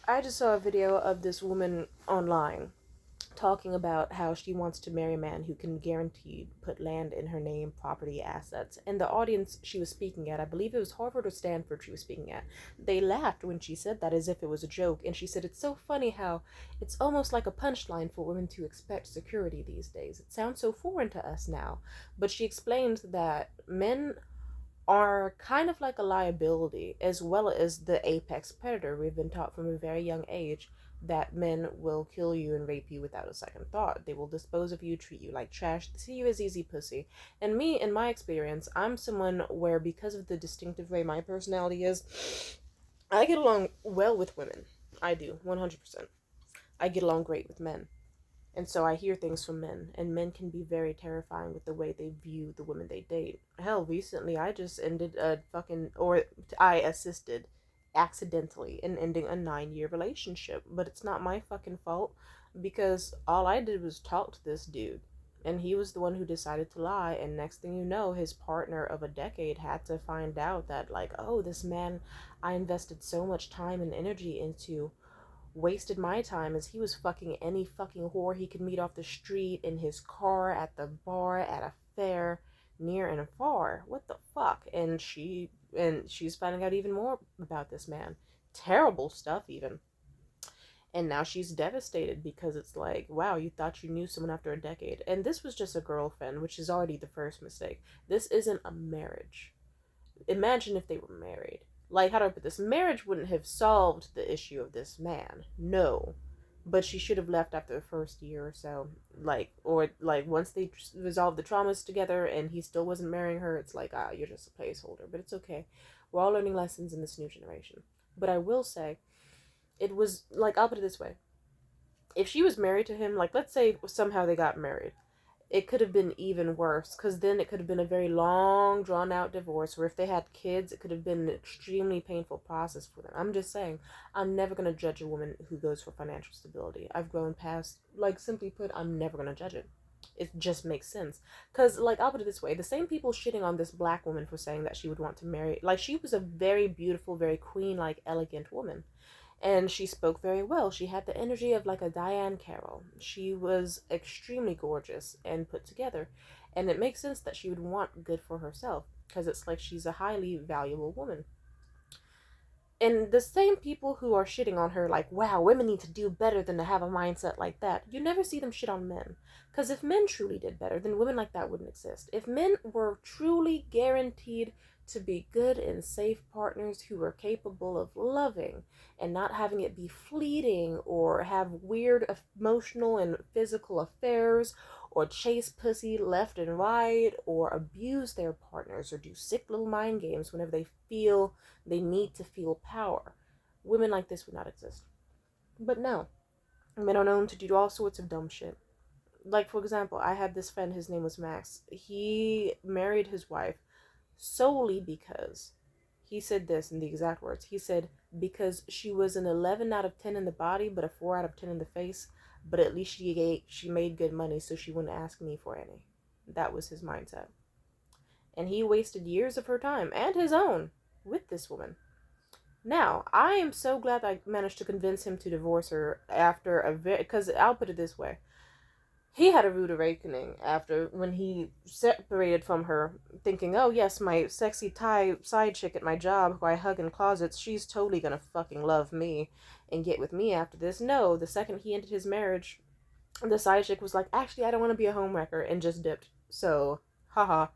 I just saw a video of this woman online talking about how she wants to marry a man who can guaranteed put land in her name, property, assets. And the audience she was speaking at, I believe it was Harvard or Stanford she was speaking at, they laughed when she said that as if it was a joke. And she said it's so funny how it's almost like a punchline for women to expect security these days. It sounds so foreign to us now. But she explained that men are kind of like a liability as well as the apex predator. We've been taught from a very young age that men will kill you and rape you without a second thought. They will dispose of you, treat you like trash, see you as easy pussy. And me, in my experience, I'm someone where, because of the distinctive way my personality is, I get along well with women. I do, 100%. I get along great with men. And so I hear things from men, and men can be very terrifying with the way they view the women they date. Hell, recently I just ended I assisted accidentally in ending a 9-year relationship. But it's not my fucking fault because all I did was talk to this dude. And he was the one who decided to lie. And next thing you know, his partner of a decade had to find out that, like, oh, this man I invested so much time and energy into wasted my time as he was fucking any fucking whore he could meet off the street, in his car, at the bar, at a fair, near and far. What the fuck? And she's finding out even more about this man. Terrible stuff even. And now she's devastated because it's like, wow, you thought you knew someone after a decade. And this was just a girlfriend, which is already the first mistake. This isn't a marriage. Imagine if they were married. Like, how do I put this? Marriage wouldn't have solved the issue of this man. No. But she should have left after the first year or so. Or once they resolved the traumas together and he still wasn't marrying her, it's like, you're just a placeholder. But it's okay. We're all learning lessons in this new generation. But I will say, it was, like, I'll put it this way. If she was married to him, like, let's say somehow they got married, it could have been even worse, because then it could have been a very long, drawn out divorce, or if they had kids, it could have been an extremely painful process for them. I'm just saying, I'm never going to judge a woman who goes for financial stability. I've grown past, like, simply put, I'm never going to judge it. It just makes sense. Because, like, I'll put it this way, the same people shitting on this black woman for saying that she would want to marry, like, she was a very beautiful, very queen-like, elegant woman. And she spoke very well. She had the energy of like a Diane Carroll. She was extremely gorgeous and put together. And it makes sense that she would want good for herself because it's like she's a highly valuable woman. And the same people who are shitting on her, like, wow, women need to do better than to have a mindset like that, you never see them shit on men. Because if men truly did better, then women like that wouldn't exist. If men were truly guaranteed to be good and safe partners who were capable of loving and not having it be fleeting or have weird emotional and physical affairs or chase pussy left and right or abuse their partners or do sick little mind games whenever they feel they need to feel power, women like this would not exist. But no, men are known to do all sorts of dumb shit. Like, for example, I had this friend, his name was Max. He married his wife solely because he said this in the exact words. He said, because she was an 11 out of 10 in the body, but a 4 out of 10 in the face, but at least she made good money, so she wouldn't ask me for any. That was his mindset. And he wasted years of her time, and his own, with this woman. Now, I am so glad I managed to convince him to divorce her after because I'll put it this way. He had a rude awakening after when he separated from her, thinking, oh yes, my sexy Thai side chick at my job who I hug in closets, she's totally gonna fucking love me and get with me after this. No, the second he ended his marriage, the side chick was like, actually, I don't want to be a homewrecker, and just dipped. So, haha.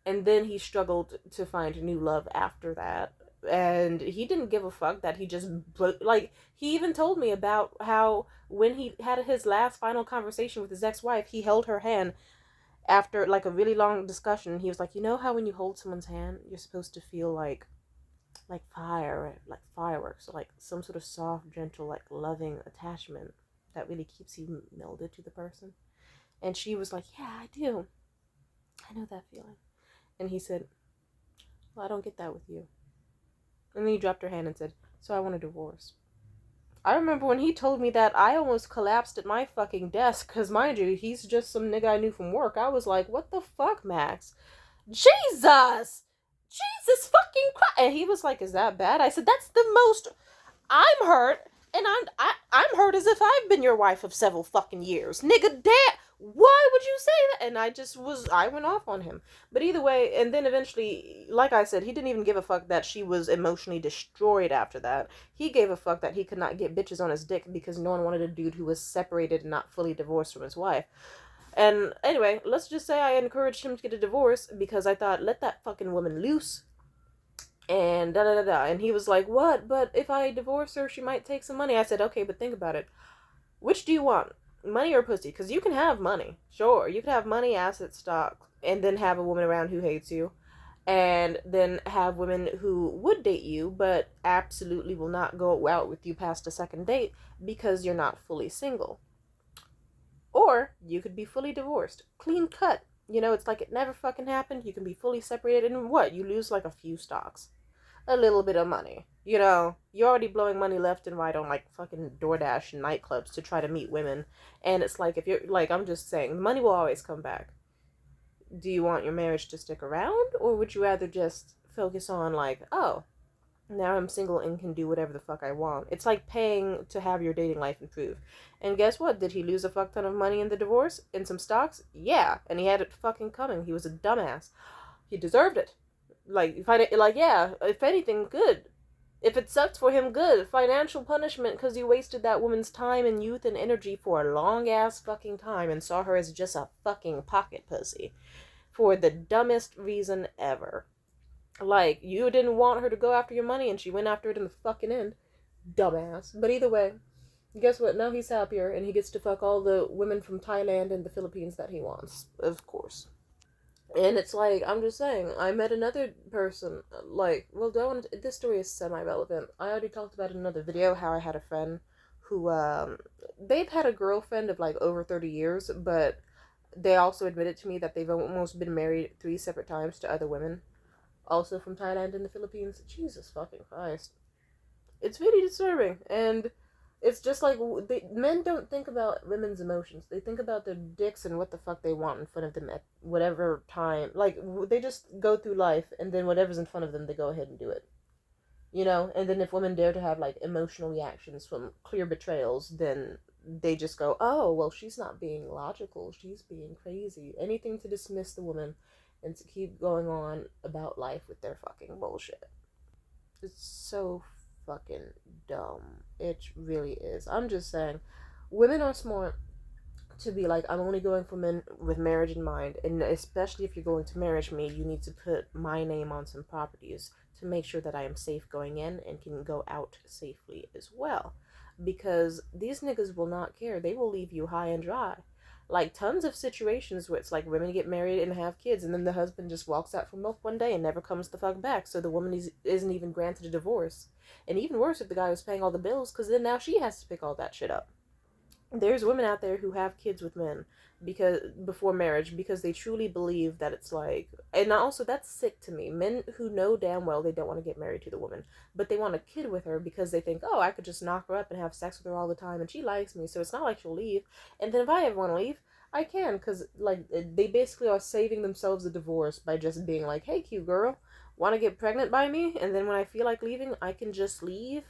And then he struggled to find new love after that. And he didn't give a fuck that he just, like, he even told me about how when he had his last final conversation with his ex-wife, he held her hand after, like, a really long discussion. He was like, you know how when you hold someone's hand, you're supposed to feel like fire, like fireworks, or like some sort of soft, gentle, like, loving attachment that really keeps you melded to the person? And she was like, yeah, I do. I know that feeling. And he said, well, I don't get that with you. And then he dropped her hand and said, so I want a divorce. I remember when he told me that, I almost collapsed at my fucking desk, because mind you, he's just some nigga I knew from work. I was like, what the fuck, Max? Jesus! Jesus fucking Christ! And he was like, is that bad? I said, that's the most... I'm hurt And I'm hurt as if I've been your wife of several fucking years. Nigga, damn. Why would you say that? And I went off on him. But either way, and then eventually, like I said, he didn't even give a fuck that she was emotionally destroyed after that. He gave a fuck that he could not get bitches on his dick because no one wanted a dude who was separated and not fully divorced from his wife. And anyway, let's just say I encouraged him to get a divorce because I thought, let that fucking woman loose and da da da da. And he was like, what? But if I divorce her, she might take some money. I said, okay, but think about it. Which do you want? Money or pussy? Because you can have money. Sure. You can have money, assets, stock, and then have a woman around who hates you. And then have women who would date you, but absolutely will not go out with you past a second date because you're not fully single. Or you could be fully divorced. Clean cut. You know, it's like it never fucking happened. You can be fully separated. And what? You lose like a few stocks, a little bit of money. You know, you're already blowing money left and right on like fucking DoorDash and nightclubs to try to meet women. And it's like, if you're like, I'm just saying, the money will always come back. Do you want your marriage to stick around? Or would you rather just focus on like, oh, now I'm single and can do whatever the fuck I want? It's like paying to have your dating life improve. And guess what? Did he lose a fuck ton of money in the divorce? In some stocks? Yeah. And he had it fucking coming. He was a dumbass. He deserved it. Yeah, if anything, good. If it sucked for him, good. Financial punishment because he wasted that woman's time and youth and energy for a long ass fucking time and saw her as just a fucking pocket pussy. For the dumbest reason ever. Like, you didn't want her to go after your money and she went after it in the fucking end. Dumbass. But either way, guess what? Now he's happier and he gets to fuck all the women from Thailand and the Philippines that he wants. Of course. And it's like, I'm just saying, I met another person, like, well, this story is semi-relevant. I already talked about in another video how I had a friend who, they've had a girlfriend of, like, over 30 years, but they also admitted to me that they've almost been married 3 separate times to other women, also from Thailand and the Philippines. Jesus fucking Christ. It's really disturbing, and it's just like men don't think about women's emotions. They think about their dicks and what the fuck they want in front of them at whatever time. Like, they just go through life, and then whatever's in front of them, they go ahead and do it. You know? And then if women dare to have, like, emotional reactions from clear betrayals, then they just go, oh, well, she's not being logical. She's being crazy. Anything to dismiss the woman and to keep going on about life with their fucking bullshit. It's so fucking dumb. It really is. I'm just saying, women are smart to be like, I'm only going for men with marriage in mind, and especially if you're going to marry me, you need to put my name on some properties to make sure that I am safe going in and can go out safely as well. Because these niggas will not care. They will leave you high and dry. Like, tons of situations where it's like women get married and have kids, and then the husband just walks out from milk one day and never comes the fuck back, so the woman isn't even granted a divorce. And even worse if the guy was paying all the bills, because then now she has to pick all that shit up. There's women out there who have kids with men because before marriage because they truly believe that it's like, and also that's sick to me, men who know damn well they don't want to get married to the woman, but they want a kid with her because they think, oh, I could just knock her up and have sex with her all the time and she likes me, so it's not like she'll leave. And then if I ever want to leave, I can, because like they basically are saving themselves a divorce by just being like, hey, cute girl, want to get pregnant by me, and then when I feel like leaving I can just leave.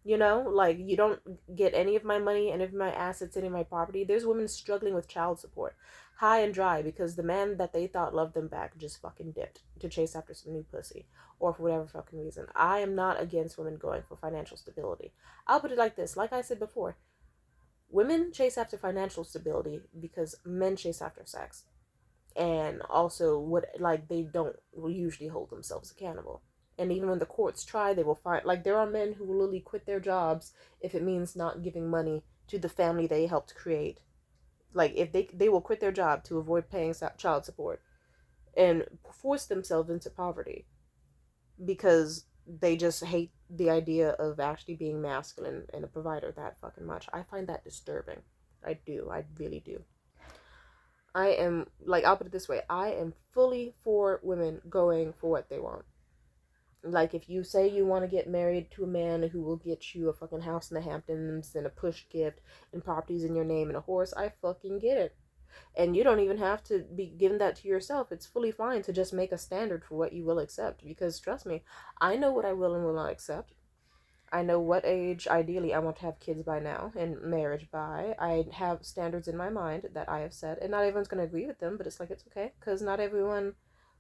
You know, like, you don't get any of my money, any of my assets, any of my property. There's women struggling with child support, high and dry, because the man that they thought loved them back just fucking dipped to chase after some new pussy, or for whatever fucking reason. I am not against women going for financial stability. I'll put it like this, like I said before, women chase after financial stability because men chase after sex. And also, they don't usually hold themselves accountable. And even when the courts try, they will find, like, there are men who will literally quit their jobs if it means not giving money to the family they helped create. Like, if they will quit their job to avoid paying child support and force themselves into poverty because they just hate the idea of actually being masculine and a provider that fucking much. I find that disturbing. I do. I really do. I am, like, I'll put it this way, I am fully for women going for what they want. Like, if you say you want to get married to a man who will get you a fucking house in the Hamptons and a push gift and properties in your name and a horse, I fucking get it. And you don't even have to be giving that to yourself. It's fully fine to just make a standard for what you will accept. Because, trust me, I know what I will and will not accept. I know what age ideally I want to have kids by now and marriage by. I have standards in my mind that I have set, and not everyone's going to agree with them, but it's like it's okay because not everyone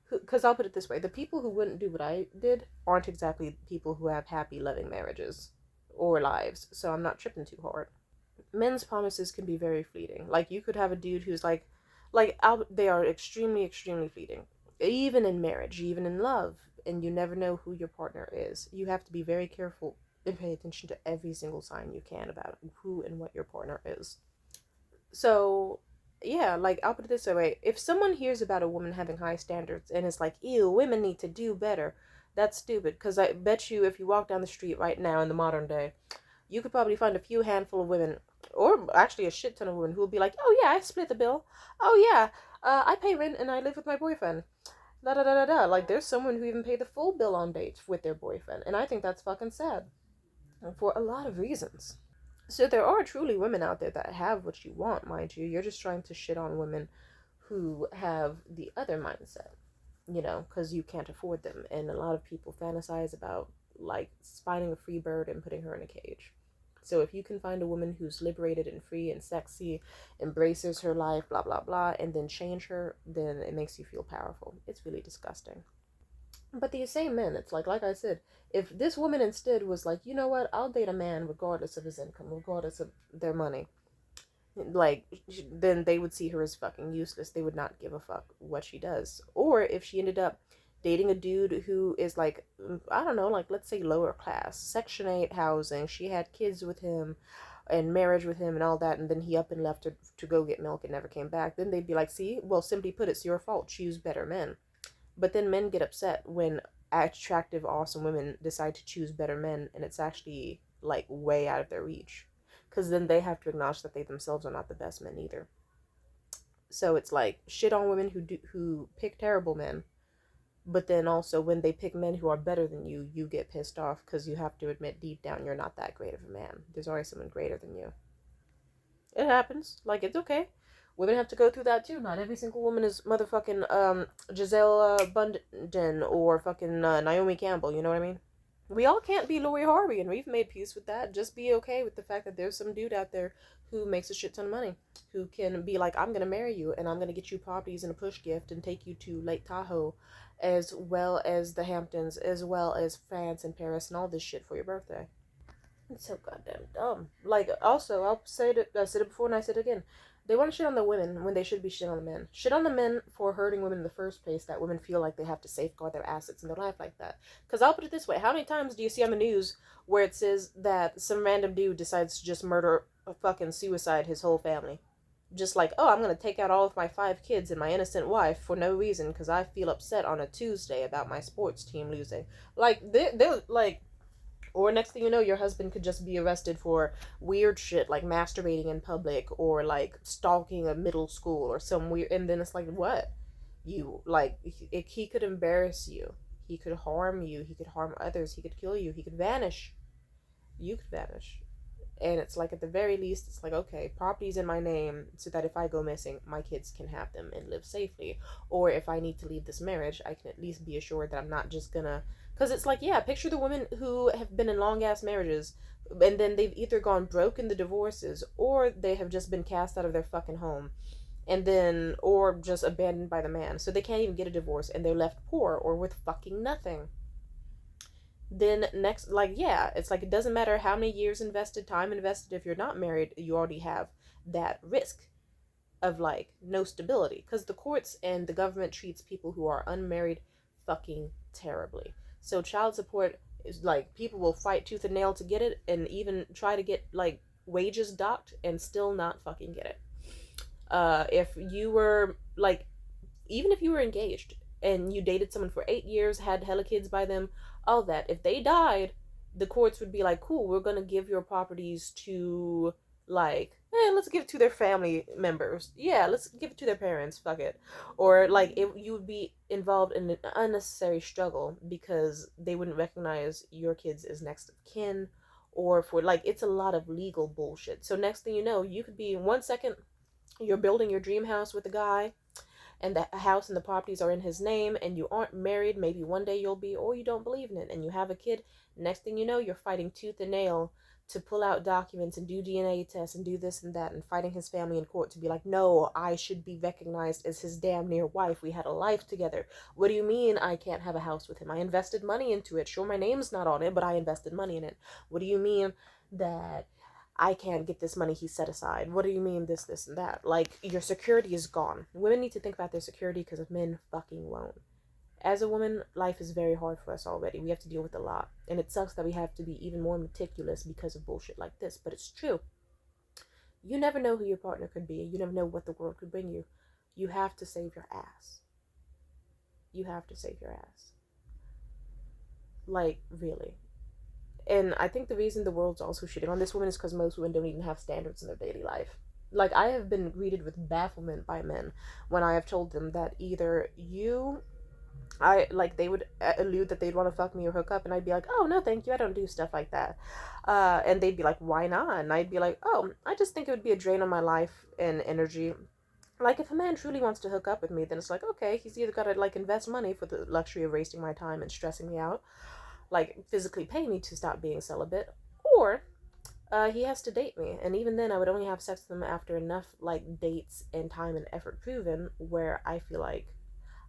because I'll put it this way, the people who wouldn't do what I did aren't exactly people who have happy loving marriages or lives, so I'm not tripping too hard. Men's promises can be very fleeting. Like you could have a dude who's they are extremely extremely fleeting, even in marriage, even in love, and you never know who your partner is. You have to be very careful and pay attention to every single sign you can about who and what your partner is. So yeah, like I'll put it this way, if someone hears about a woman having high standards and is like, ew, women need to do better, that's stupid, because I bet you if you walk down the street right now in the modern day, you could probably find a few handful of women, or actually a shit ton of women, who will be like, oh yeah, I split the bill. Oh yeah, I pay rent and I live with my boyfriend. Da da da da da. Like there's someone who even paid the full bill on dates with their boyfriend, and I think that's fucking sad for a lot of reasons. So there are truly women out there that have what you want, mind you. You're just trying to shit on women who have the other mindset, because you can't afford them. And a lot of people fantasize about like finding a free bird and putting her in a cage. So if you can find a woman who's liberated and free and sexy, embraces her life, blah blah blah, and then change her, then it makes you feel powerful. It's really disgusting. But these same men, it's like I said, if this woman instead was like, you know what, I'll date a man regardless of his income, regardless of their money, like, then they would see her as fucking useless. They would not give a fuck what she does. Or if she ended up dating a dude who is like, I don't know, like, let's say lower class, Section 8 housing, she had kids with him and marriage with him and all that, and then he up and left her to go get milk and never came back, then they'd be like, see, well, simply put, it's your fault. Choose better men. But then men get upset when attractive, awesome women decide to choose better men, and it's actually like way out of their reach. Because then they have to acknowledge that they themselves are not the best men either. So it's like shit on women who pick terrible men, but then also when they pick men who are better than you, you get pissed off because you have to admit deep down you're not that great of a man. There's always someone greater than you. It happens. Like, it's okay. Women have to go through that too. Not every single woman is motherfucking Giselle Bundchen or fucking Naomi Campbell. You know what I mean? We all can't be Lori Harvey, and we've made peace with that. Just be okay with the fact that there's some dude out there who makes a shit ton of money, who can be like, I'm gonna marry you, and I'm gonna get you properties and a push gift, and take you to Lake Tahoe, as well as the Hamptons, as well as France and Paris, and all this shit for your birthday. It's so goddamn dumb. Like, also, I'll say it. I said it before, and I said it again. They want to shit on the women when they should be shit on the men. Shit on the men for hurting women in the first place. That women feel like they have to safeguard their assets in their life like that. Because I'll put it this way: how many times do you see on the news where it says that some random dude decides to just murder a fucking suicide his whole family? Just like, oh, I'm gonna take out all of my 5 kids and my innocent wife for no reason because I feel upset on a Tuesday about my sports team losing. Like, they're like, or next thing you know, your husband could just be arrested for weird shit like masturbating in public or like stalking a middle school or some weird. And then it's like, what? You, like, he could embarrass you. He could harm you. He could harm others. He could kill you. He could vanish. You could vanish. And it's like, at the very least, it's like, okay, property's in my name so that if I go missing, my kids can have them and live safely. Or if I need to leave this marriage, I can at least be assured that I'm not just gonna. Because it's like, yeah, picture the women who have been in long ass marriages and then they've either gone broke in the divorces or they have just been cast out of their fucking home and then, or just abandoned by the man. So they can't even get a divorce and they're left poor or with fucking nothing. Then next, like, yeah, it's like, it doesn't matter how many years invested, time invested, if you're not married, you already have that risk of like no stability, because the courts and the government treats people who are unmarried fucking terribly. So child support is like, people will fight tooth and nail to get it, and even try to get like wages docked and still not fucking get it. If you were like, even if you were engaged and you dated someone for 8 years, had hella kids by them, all that, if they died, the courts would be like, cool, we're gonna give your properties to, like, let's give it to their family members. Yeah, let's give it to their parents. Fuck it. Or like, you would be involved in an unnecessary struggle because they wouldn't recognize your kids as next of kin, or for like, it's a lot of legal bullshit. So next thing you know, you could be 1 second you're building your dream house with a guy, and the house and the properties are in his name, and you aren't married, maybe one day you'll be, or you don't believe in it, and you have a kid, next thing you know, you're fighting tooth and nail to pull out documents and do DNA tests and do this and that, and fighting his family in court to be like, no, I should be recognized as his damn near wife. We had a life together. What do you mean I can't have a house with him? I invested money into it. Sure, my name's not on it, but I invested money in it. What do you mean that I can't get this money he set aside? What do you mean this, and that? Like, your security is gone. Women need to think about their security because men fucking won't. As a woman, life is very hard for us already. We have to deal with a lot. And it sucks that we have to be even more meticulous because of bullshit like this. But it's true. You never know who your partner could be. You never know what the world could bring you. You have to save your ass. You have to save your ass. Like, really. And I think the reason the world's also shitting on this woman is because most women don't even have standards in their daily life. Like, I have been greeted with bafflement by men when I have told them that either they would allude that they'd want to fuck me or hook up, and I'd be like, oh, no, thank you, I don't do stuff like that. And they'd be like, why not? And I'd be like, oh, I just think it would be a drain on my life and energy. Like, if a man truly wants to hook up with me, then it's like, okay, he's either got to, like, invest money for the luxury of wasting my time and stressing me out, like, physically pay me to stop being celibate, or he has to date me. And even then, I would only have sex with him after enough, like, dates and time and effort proven where I feel like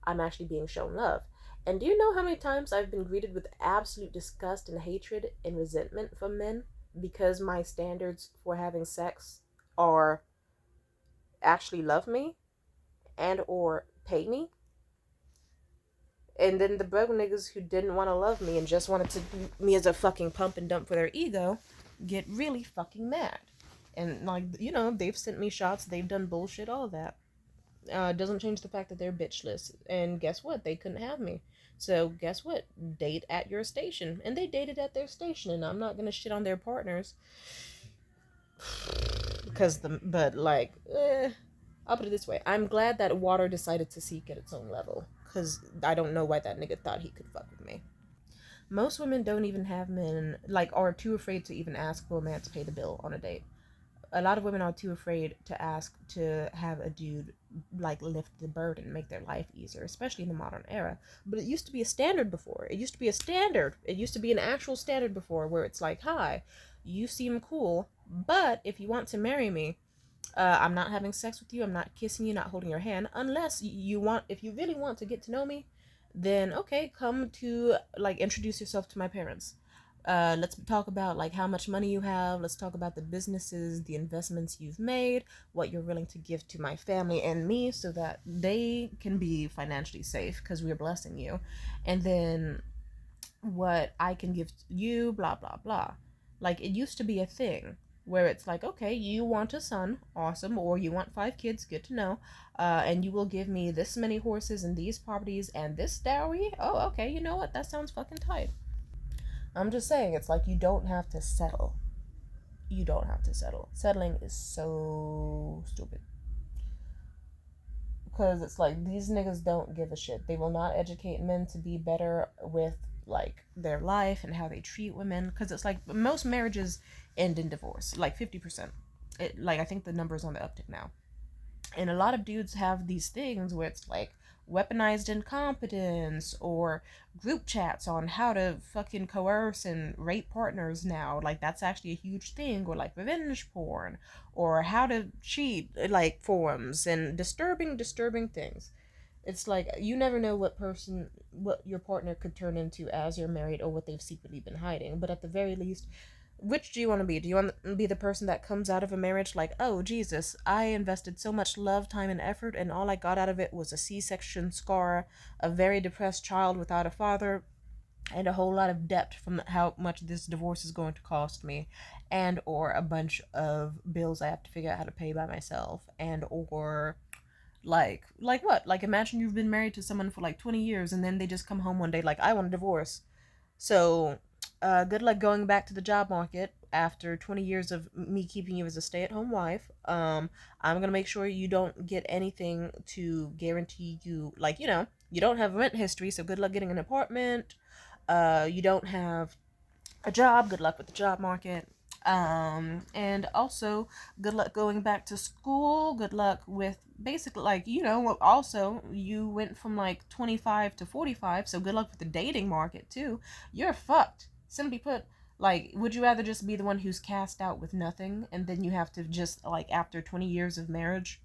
I'm actually being shown love. And do you know how many times I've been greeted with absolute disgust and hatred and resentment from men because my standards for having sex are actually love me and or pay me? And then the broke niggas who didn't want to love me and just wanted to me as a fucking pump and dump for their ego get really fucking mad. And, like, you know, they've sent me shots, they've done bullshit, all of that. Doesn't change the fact that they're bitchless. And guess what? They couldn't have me. So guess what? Date at your station. And they dated at their station, and I'm not gonna shit on their partners. I'll put it this way. I'm glad that water decided to seek at its own level. Because I don't know why that nigga thought he could fuck with me. Most women don't even have men, like, are too afraid to even ask for a man to pay the bill on a date. A lot of women are too afraid to ask to have a dude, like, lift the burden, make their life easier, especially in the modern era. But it used to be a standard before. It used to be a standard. It used to be an actual standard before where it's like, hi, you seem cool, but if you want to marry me, I'm not having sex with you, I'm not kissing you, not holding your hand, unless if you really want to get to know me, then okay, come to, like, introduce yourself to my parents. Let's talk about, like, how much money you have. Let's talk about the businesses, the investments you've made, what you're willing to give to my family and me so that they can be financially safe because we're blessing you. And then what I can give you, blah, blah, blah. Like, it used to be a thing where it's like, okay, you want a son, awesome, or you want 5 kids, good to know, and you will give me this many horses and these properties and this dowry. Oh, okay, you know what? That sounds fucking tight. I'm just saying, it's like, you don't have to settle. You don't have to settle. Settling is so stupid. Because it's like, these niggas don't give a shit. They will not educate men to be better with, like, their life and how they treat women. Because it's like, most marriages end in divorce. Like, 50%. I think the number's on the uptick now. And a lot of dudes have these things where it's like, weaponized incompetence or group chats on how to fucking coerce and rape partners now. Like, that's actually a huge thing. Or, like, revenge porn or how to cheat, like, forums and disturbing things. It's like, you never know what your partner could turn into as you're married or what they've secretly been hiding. But at the very least, which do you want to be? Do you want to be the person that comes out of a marriage like, oh, Jesus, I invested so much love, time, and effort, and all I got out of it was a C-section scar, a very depressed child without a father, and a whole lot of debt from how much this divorce is going to cost me, and or a bunch of bills I have to figure out how to pay by myself, and or... Like what? Like, imagine you've been married to someone for like 20 years and then they just come home one day like, I want a divorce. So, good luck going back to the job market after 20 years of me keeping you as a stay-at-home wife. I'm gonna make sure you don't get anything to guarantee you, like, you don't have rent history, so good luck getting an apartment. You don't have a job, good luck with the job market. And also, good luck going back to school. Good luck with basically, like, also, you went from like 25 to 45, so good luck with the dating market too. You're fucked. Simply put, like, would you rather just be the one who's cast out with nothing and then you have to just, like, after 20 years of marriage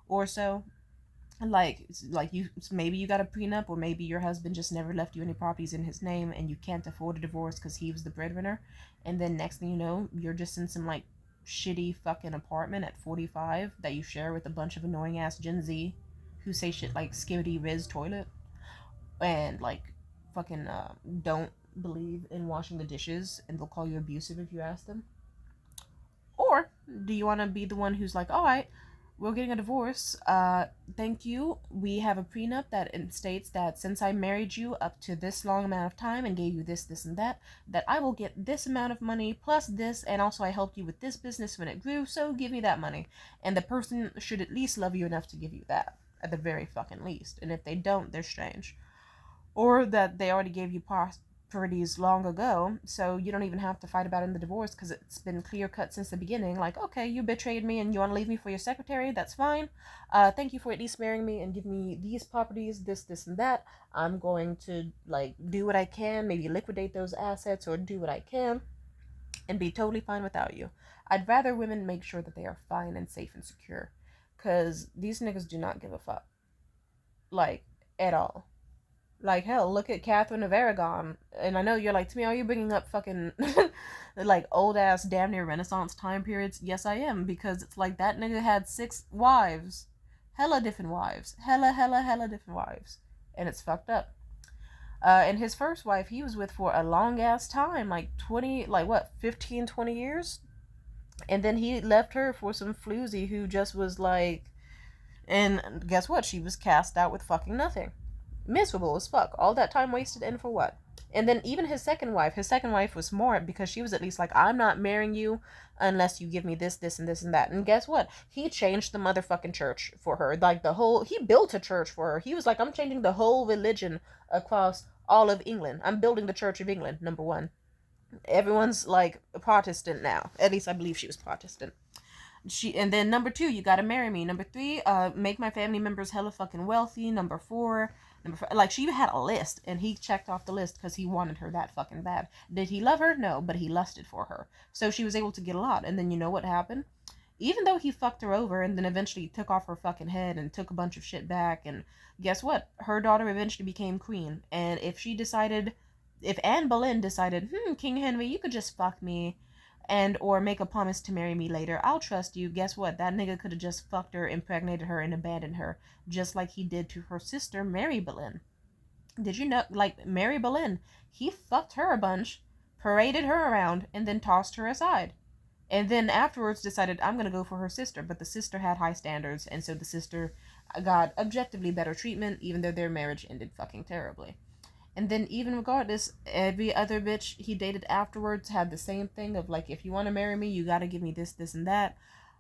or so, like you maybe you got a prenup, or maybe your husband just never left you any properties in his name and you can't afford a divorce because he was the breadwinner, and then next thing you know you're just in some like shitty fucking apartment at 45 that you share with a bunch of annoying ass Gen Z who say shit like skibbity riz toilet and like fucking don't believe in washing the dishes, and they'll call you abusive if you ask them. Or do you want to be the one who's like, all right, we're getting a divorce. Thank you. We have a prenup that states that since I married you up to this long amount of time and gave you this, this, and that I will get this amount of money plus this, and also I helped you with this business when it grew, so give me that money. And the person should at least love you enough to give you that, at the very fucking least. And if they don't, they're strange. Or that they already gave you properties long ago, so you don't even have to fight about it in the divorce because it's been clear cut since the beginning. Like, okay, you betrayed me and you want to leave me for your secretary, that's fine. Thank you for at least marrying me and give me these properties, this, and that. I'm going to, like, do what I can, maybe liquidate those assets or do what I can and be totally fine without you. I'd rather women make sure that they are fine and safe and secure, because these niggas do not give a fuck. Like, at all. Like, hell, look at Catherine of Aragon. And I know you're like, to me, are you bringing up fucking, like, old-ass, damn near Renaissance time periods? Yes, I am, because it's like that nigga had 6 wives. Hella different wives. Hella different wives. And it's fucked up. And his first wife, he was with for a long-ass time, like 20, like, what, 15, 20 years? And then he left her for some floozy who just was like, and guess what? She was cast out with fucking nothing. Miserable as fuck. All that time wasted, and for what? And then even his second wife was smart because she was at least like, I'm not marrying you unless you give me this, and this, and that. And guess what? He changed the motherfucking church for her. Like, he built a church for her. He was like, I'm changing the whole religion across all of England. I'm building the Church of England, number one. Everyone's like a Protestant now. At least I believe she was Protestant. And then number 2, you gotta marry me. Number 3, make my family members hella fucking wealthy. Number 4, like, she had a list, and he checked off the list because he wanted her that fucking bad. Did he love her? No, but he lusted for her. So she was able to get a lot. And then you know what happened? Even though he fucked her over and then eventually took off her fucking head and took a bunch of shit back, and guess what? Her daughter eventually became queen. And if Anne Boleyn decided, King Henry, you could just fuck me and or make a promise to marry me later, I'll trust you. Guess what? That nigga could have just fucked her, impregnated her, and abandoned her, just like he did to her sister, Mary Boleyn. Did you know, like, Mary Boleyn, he fucked her a bunch, paraded her around, and then tossed her aside. And then afterwards decided, I'm gonna go for her sister, but the sister had high standards, and so the sister got objectively better treatment, even though their marriage ended fucking terribly. And then even regardless, every other bitch he dated afterwards had the same thing of like, if you want to marry me, you got to give me this, and that.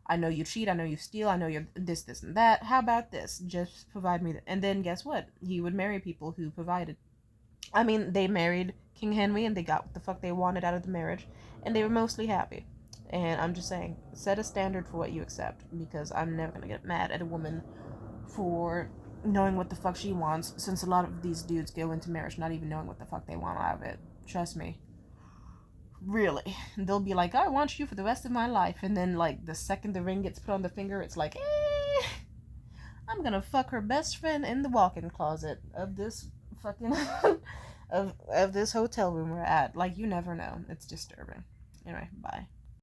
I know you cheat. I know you steal. I know you're this, and that. How about this? Just provide me. And then guess what? He would marry people who provided. I mean, they married King Henry and they got what the fuck they wanted out of the marriage. And they were mostly happy. And I'm just saying, set a standard for what you accept. Because I'm never going to get mad at a woman for knowing what the fuck she wants, since a lot of these dudes go into marriage not even knowing what the fuck they want out of it. Trust me. Really. They'll be like, I want you for the rest of my life, and then like the second the ring gets put on the finger, it's like, I'm gonna fuck her best friend in the walk-in closet of this fucking of this hotel room we're at. Like, you never know. It's disturbing. Anyway, bye.